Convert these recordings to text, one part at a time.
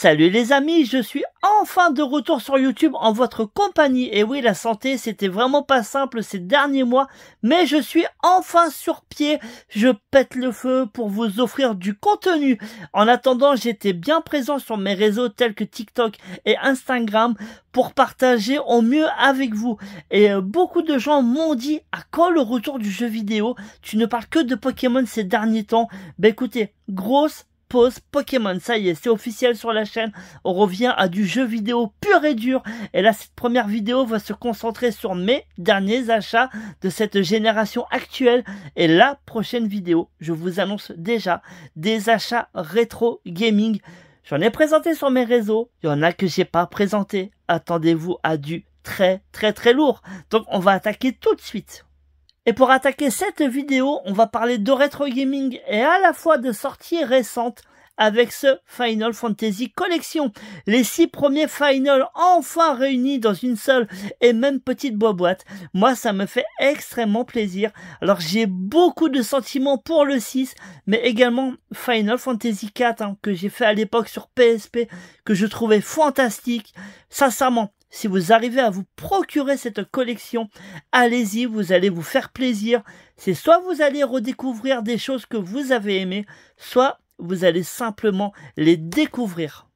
Salut les amis, je suis enfin de retour sur YouTube en votre compagnie. Et oui, la santé, c'était vraiment pas simple ces derniers mois, mais je suis enfin sur pied. Je pète le feu pour vous offrir du contenu. En attendant, j'étais bien présent sur mes réseaux tels que TikTok et Instagram pour partager au mieux avec vous. Et beaucoup de gens m'ont dit, à quand le retour du jeu vidéo? Tu ne parles que de Pokémon ces derniers temps. Écoutez, grosse pause Pokémon, ça y est, c'est officiel sur la chaîne, on revient à du jeu vidéo pur et dur, et là cette première vidéo va se concentrer sur mes derniers achats de cette génération actuelle, et la prochaine vidéo, je vous annonce déjà des achats rétro gaming. J'en ai présenté sur mes réseaux, il y en a que j'ai pas présenté, attendez-vous à du très lourd, donc on va attaquer tout de suite. Et pour attaquer cette vidéo, on va parler de rétro gaming et à la fois de sorties récentes avec ce Final Fantasy Collection. Les 6 premiers Final enfin réunis dans une seule et même petite boîte. Moi, ça me fait extrêmement plaisir. Alors, j'ai beaucoup de sentiments pour le 6, mais également Final Fantasy 4 que j'ai fait à l'époque sur PSP, que je trouvais fantastique. Sincèrement, si vous arrivez à vous procurer cette collection, allez-y, vous allez vous faire plaisir. C'est soit vous allez redécouvrir des choses que vous avez aimées, soit vous allez simplement les découvrir.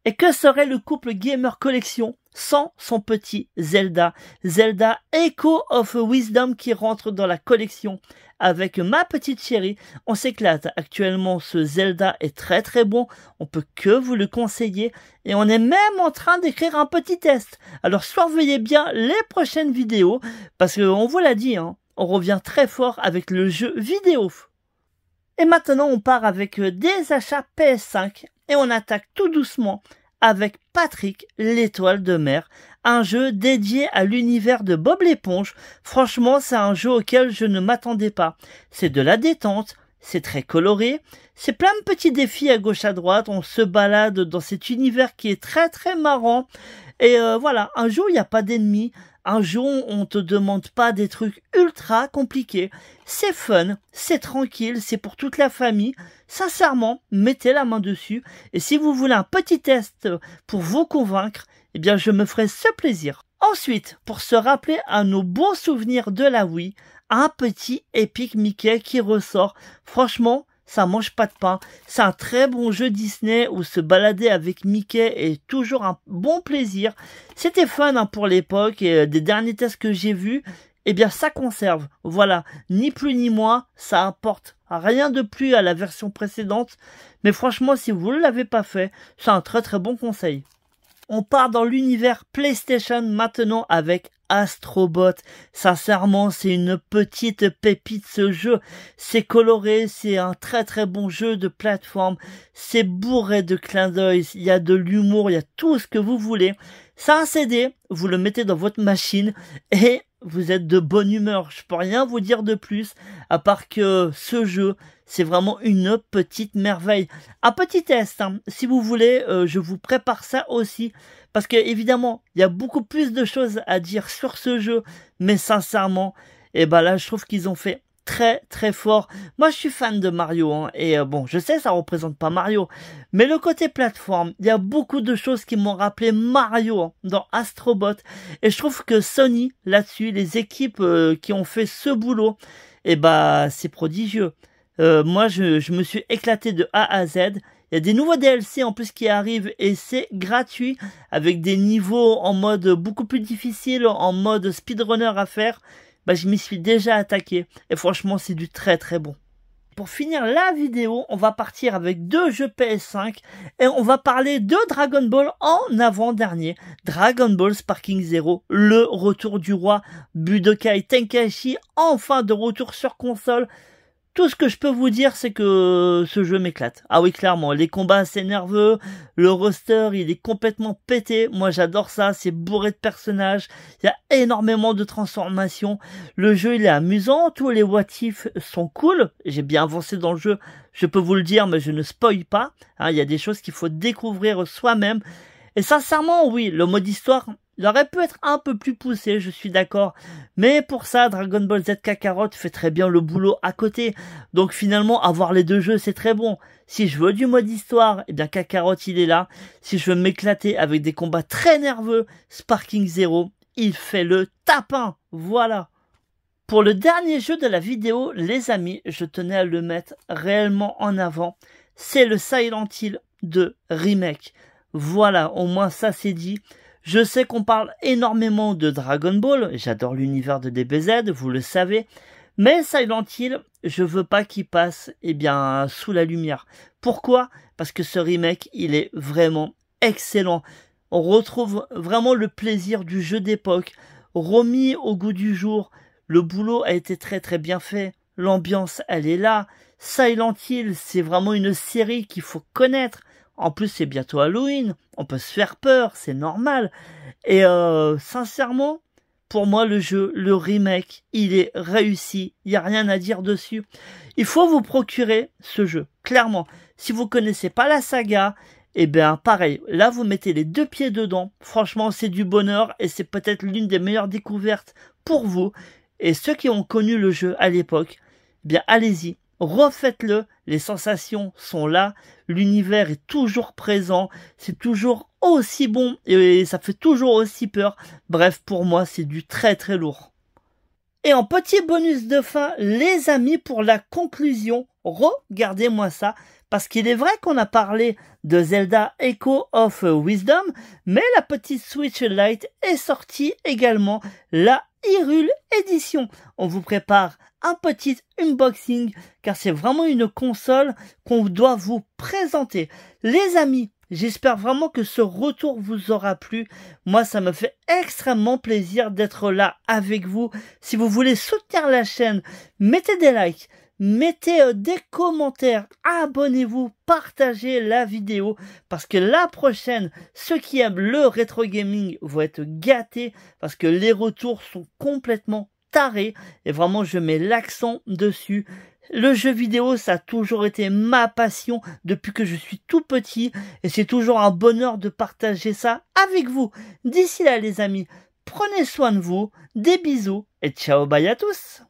Et que serait le couple Gamer Collection sans son petit Zelda? Zelda Echo of Wisdom qui rentre dans la collection. Avec ma petite chérie, on s'éclate. Actuellement, ce Zelda est très bon. On peut que vous le conseiller. Et on est même en train d'écrire un petit test. Alors surveillez bien les prochaines vidéos. Parce qu'on vous l'a dit, on revient très fort avec le jeu vidéo. Et maintenant, on part avec des achats PS5 et on attaque tout doucement avec Patrick, l'étoile de mer, un jeu dédié à l'univers de Bob l'éponge. Franchement, c'est un jeu auquel je ne m'attendais pas. C'est de la détente, c'est très coloré, c'est plein de petits défis à gauche à droite, on se balade dans cet univers qui est très marrant. Et voilà, un jeu où il n'y a pas d'ennemis, un jeu où on te demande pas des trucs ultra compliqués. C'est fun, c'est tranquille, c'est pour toute la famille. Sincèrement, mettez la main dessus. Et si vous voulez un petit test pour vous convaincre, eh bien je me ferai ce plaisir. Ensuite, pour se rappeler à nos bons souvenirs de la Wii, un petit Epic Mickey qui ressort. Franchement, ça mange pas de pain. C'est un très bon jeu Disney où se balader avec Mickey est toujours un bon plaisir. C'était fun pour l'époque et des derniers tests que j'ai vus, eh bien ça conserve. Voilà, ni plus ni moins, ça apporte rien de plus à la version précédente. Mais franchement, si vous ne l'avez pas fait, c'est un très bon conseil. On part dans l'univers PlayStation maintenant avec Astro Bot. Sincèrement, c'est une petite pépite ce jeu. C'est coloré, c'est un très bon jeu de plateforme. C'est bourré de clins d'œil, il y a de l'humour, il y a tout ce que vous voulez. C'est un CD, vous le mettez dans votre machine et vous êtes de bonne humeur. Je peux rien vous dire de plus, à part que ce jeu, c'est vraiment une petite merveille. Un petit test, si vous voulez, je vous prépare ça aussi. Parce que évidemment, il y a beaucoup plus de choses à dire sur ce jeu. Mais sincèrement, là, je trouve qu'ils ont fait très fort. Moi, je suis fan de Mario. Et bon, je sais, ça représente pas Mario. Mais le côté plateforme, il y a beaucoup de choses qui m'ont rappelé Mario dans Astro Bot. Et je trouve que Sony, là-dessus, les équipes qui ont fait ce boulot, c'est prodigieux. Moi, je me suis éclaté de A à Z. Il y a des nouveaux DLC en plus qui arrivent et c'est gratuit avec des niveaux en mode beaucoup plus difficile, en mode speedrunner à faire. Je m'y suis déjà attaqué et franchement, c'est du très bon. Pour finir la vidéo, on va partir avec 2 jeux PS5 et on va parler de Dragon Ball en avant-dernier. Dragon Ball Sparking Zero, le retour du roi. Budokai Tenkaichi, enfin de retour sur console. Tout ce que je peux vous dire, c'est que ce jeu m'éclate. Ah oui, clairement, les combats assez nerveux, le roster, il est complètement pété. Moi, j'adore ça, c'est bourré de personnages, il y a énormément de transformations. Le jeu, il est amusant, tous les what if sont cool. J'ai bien avancé dans le jeu, je peux vous le dire, mais je ne spoil pas. Il y a des choses qu'il faut découvrir soi-même. Et sincèrement, oui, le mode histoire, Il aurait pu être un peu plus poussé, je suis d'accord. Mais pour ça, Dragon Ball Z Kakarot fait très bien le boulot à côté. Donc finalement, avoir les deux jeux, c'est très bon. Si je veux du mode histoire, eh bien Kakarot, il est là. Si je veux m'éclater avec des combats très nerveux, Sparking Zero, il fait le tapin. Voilà. Pour le dernier jeu de la vidéo, les amis, je tenais à le mettre réellement en avant. C'est le Silent Hill 2 Remake. Voilà, au moins ça c'est dit. Je sais qu'on parle énormément de Dragon Ball, j'adore l'univers de DBZ, vous le savez, mais Silent Hill, je veux pas qu'il passe, sous la lumière. Pourquoi? Parce que ce remake, il est vraiment excellent. On retrouve vraiment le plaisir du jeu d'époque, remis au goût du jour. Le boulot a été très très bien fait, l'ambiance elle est là. Silent Hill, c'est vraiment une série qu'il faut connaître. En plus, c'est bientôt Halloween, on peut se faire peur, c'est normal. Et sincèrement, pour moi, le jeu, le remake, il est réussi. Il n'y a rien à dire dessus. Il faut vous procurer ce jeu, clairement. Si vous connaissez pas la saga, pareil, là, vous mettez les deux pieds dedans. Franchement, c'est du bonheur et c'est peut-être l'une des meilleures découvertes pour vous. Et ceux qui ont connu le jeu à l'époque, allez-y. Refaites-le, les sensations sont là, l'univers est toujours présent, c'est toujours aussi bon et ça fait toujours aussi peur. Bref, pour moi, c'est du très très lourd. Et en petit bonus de fin, les amis, pour la conclusion, regardez-moi ça, parce qu'il est vrai qu'on a parlé de Zelda Echo of Wisdom, mais la petite Switch Lite est sortie également, la Hyrule Edition. On vous prépare un petit unboxing, car c'est vraiment une console qu'on doit vous présenter. Les amis, j'espère vraiment que ce retour vous aura plu. Moi, ça me fait extrêmement plaisir d'être là avec vous. Si vous voulez soutenir la chaîne, mettez des likes, mettez des commentaires, abonnez-vous, partagez la vidéo, parce que la prochaine, ceux qui aiment le rétro gaming vont être gâtés, parce que les retours sont complètement taré et vraiment je mets l'accent dessus. Le jeu vidéo, ça a toujours été ma passion depuis que je suis tout petit et c'est toujours un bonheur de partager ça avec vous. D'ici là les amis, prenez soin de vous, des bisous et ciao bye à tous.